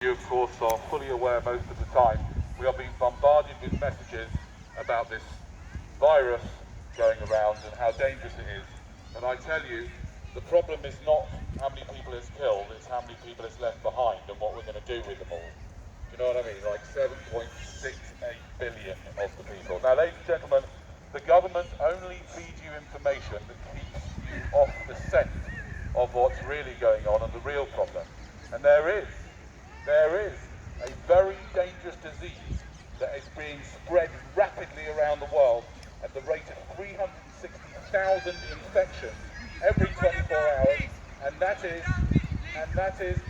You, of course, are fully aware most of the time we are being bombarded with messages about this virus going around and how dangerous it is. And I tell you, the problem is not how many people it's killed, it's how many people it's left behind and what we're going to do with them all. You know what I mean? Like 7.68 billion of the people. Now, ladies and gentlemen, the government only feeds you information that keeps you off the scent of what's really going on and the real problem. And there is a very dangerous disease that is being spread rapidly around the world at the rate of 360,000 infections every 24 hours, and that is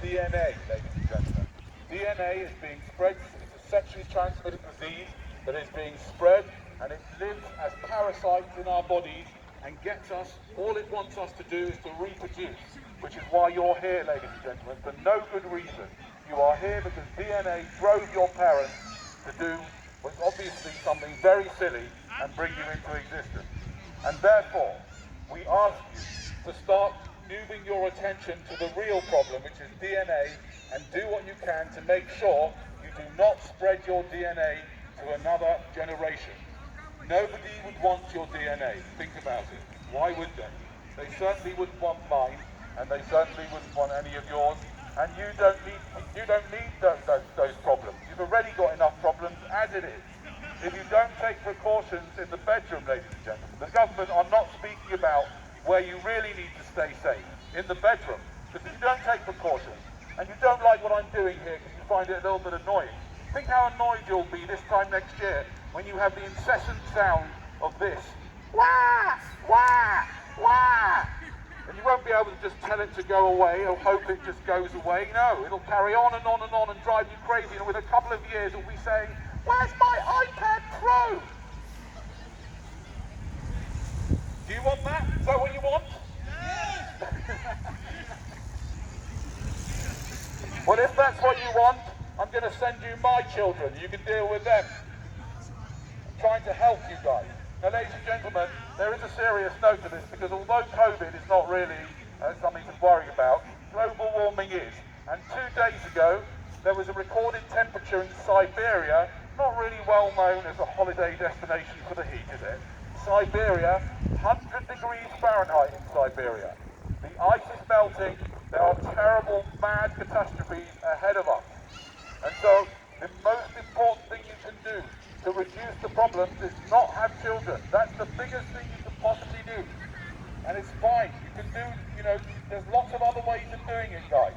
DNA, ladies and gentlemen. DNA is being spread. It's a sexually transmitted disease that is being spread, and it lives as parasites in our bodies and gets us, all it wants us to do is to reproduce, which is why you're here, ladies and gentlemen, for no good reason. You are here because DNA drove your parents to do what's obviously something very silly and bring you into existence. And therefore, we ask you to start moving your attention to the real problem, which is DNA, and do what you can to make sure you do not spread your DNA to another generation. Nobody would want your DNA. Think about it. Why would they? They certainly wouldn't want mine, and they certainly wouldn't want any of yours. And you don't need those problems. You've already got enough problems as it is. If you don't take precautions in the bedroom, ladies and gentlemen, the government are not speaking about where you really need to stay safe, in the bedroom. Because if you don't take precautions, and you don't like what I'm doing here because you find it a little bit annoying, think how annoyed you'll be this time next year when you have the incessant sound of this. Wah! Wah! Wah! And you won't be able to just tell it to go away or hope it just goes away. No, it'll carry on and on and on and drive you crazy. And within a couple of years, it'll be saying, "Where's my iPad Pro?" Do you want that? Is that what you want? Well, if that's what you want, I'm going to send you my children. You can deal with them. I'm trying to help you guys. Now, ladies and gentlemen, there is a serious note to this because although COVID is not really something to worry about, global warming is. And 2 days ago, there was a recorded temperature in Siberia, not really well known as a holiday destination for the heat, is it? Siberia, 100 degrees Fahrenheit in Siberia. The ice is melting. There are terrible, mad catastrophes ahead of us. And so, the most important thing you can do to reduce the problems is not have children. That's the biggest thing you can possibly do. And it's fine. You can do, there's lots of other ways of doing it, guys.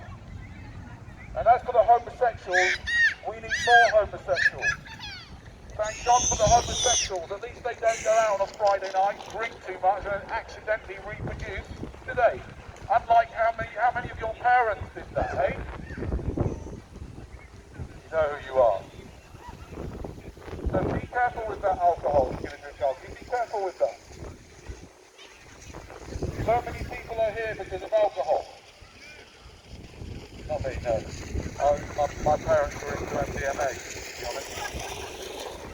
And as for the homosexuals, we need more homosexuals. Thank God for the homosexuals. At least they don't go out on a Friday night, drink too much and accidentally reproduce, do they? Unlike how many of your parents did that, eh? You know who you are. So be careful with that alcohol if you're going to drink alcohol. Be careful with that. So many people are here because of alcohol. Not me, no. My parents were into MDMA, to be honest.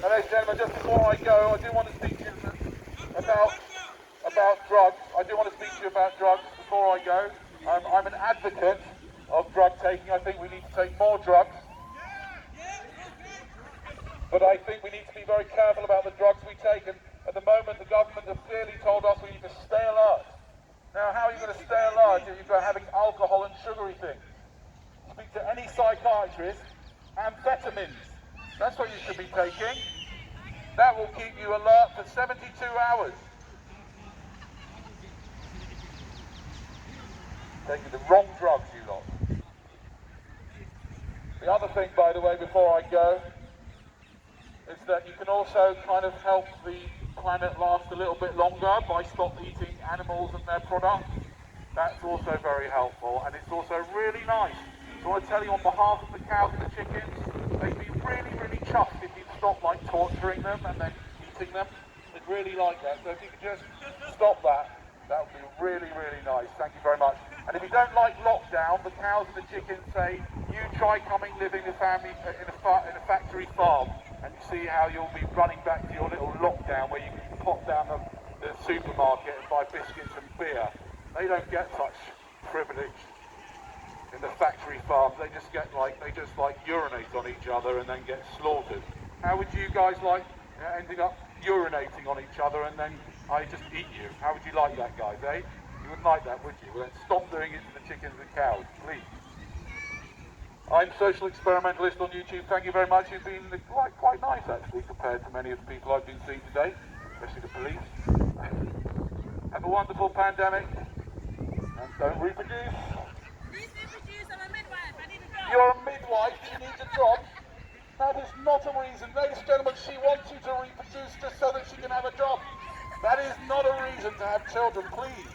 Now, ladies and gentlemen, just before I go, I do want to speak to you about drugs. I do want to speak to you about drugs before I go. I'm an advocate of drug taking. I think we need to take more drugs. But I think we need to be very careful about the drugs we take. And at the moment, the government have clearly told us we need to stay alert. Now, how are you going to stay alert if you're having alcohol and sugary things? Speak to any psychiatrist. Amphetamines. That's what you should be taking. That will keep you alert for 72 hours. Taking the wrong drugs, you lot. The other thing, by the way, before I go, is that you can also kind of help the planet last a little bit longer by stop eating animals and their products. That's also very helpful, and it's also really nice. So I tell you on behalf of the cows and the chickens, they'd be really, really chuffed if you'd stop like torturing them and then eating them. They'd really like that. So if you could just stop that, that would be really, really nice. Thank you very much. And if you don't like lockdown, the cows and the chickens say, you try coming living in a factory farm, and you see how you'll be running back to your little lockdown where you can pop down the supermarket and buy biscuits and beer. They don't get such privilege. in the factory farms, they just urinate on each other and then get slaughtered. How would you guys like ending up urinating on each other and then I just eat you? How would you like that, guys, eh? You wouldn't like that, would you? Well, then stop doing it to the chickens and cows, please. I'm Social Experimentalist on YouTube. Thank you very much. You've been quite nice, actually, compared to many of the people I've been seeing today, especially the police. Have a wonderful pandemic, and don't reproduce. Please reproduce. I'm a midwife. I need a job. You're a midwife. You need a job. That is not a reason. Ladies and gentlemen, she wants you to reproduce just so that she can have a job. That is not a reason to have children, please.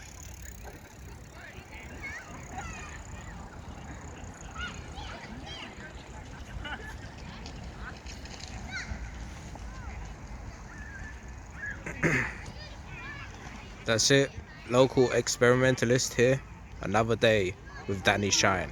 That's it. Local experimentalist here. Another day with Danny Shine.